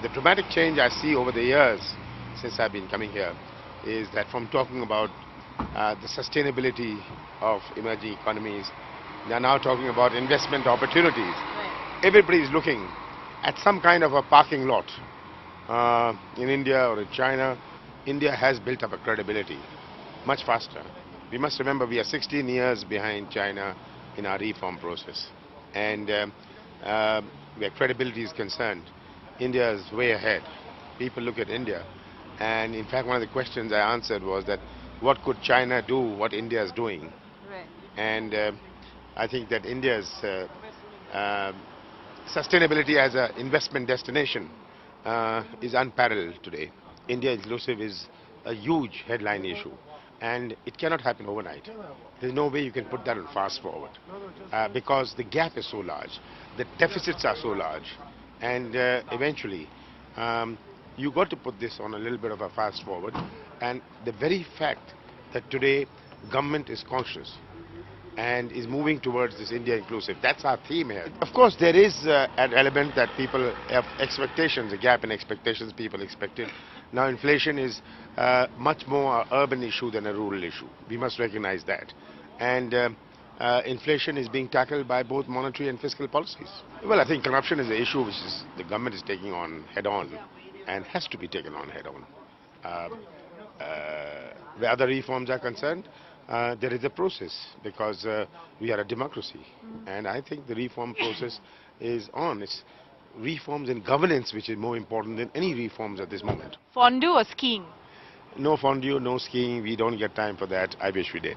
The dramatic change I see over the years since I've been coming here is that from talking about the sustainability of emerging economies, they are now talking about investment opportunities. Right. Everybody is looking at some kind of a parking lot in India or in China. India has built up a credibility much faster. We must remember we are 16 years behind China in our reform process, and where credibility is concerned, India is way ahead. People look at India, and in fact one of the questions I answered was that what could China do what India is doing? Right. And I think that India's sustainability as an investment destination is unparalleled today. India inclusive is a huge headline issue, and it cannot happen overnight. There's no way you can put that on fast forward because the gap is so large, the deficits are so large, and eventually you got to put this on a little bit of a fast forward. And the very fact that today government is conscious and is moving towards this India inclusive, that's our theme here. Of course there is an element that people have expectations, a gap in expectations people expected. Now inflation is much more an urban issue than a rural issue. We must recognize that. And inflation is being tackled by both monetary and fiscal policies. Well, I think corruption is an issue which the government is taking on head-on and has to be taken on head-on. Where other reforms are concerned, there is a process because we are a democracy, and I think the reform process is on. It's reforms in governance which is more important than any reforms at this moment. Fondue or skiing? No fondue, no skiing. We don't get time for that. I wish we did.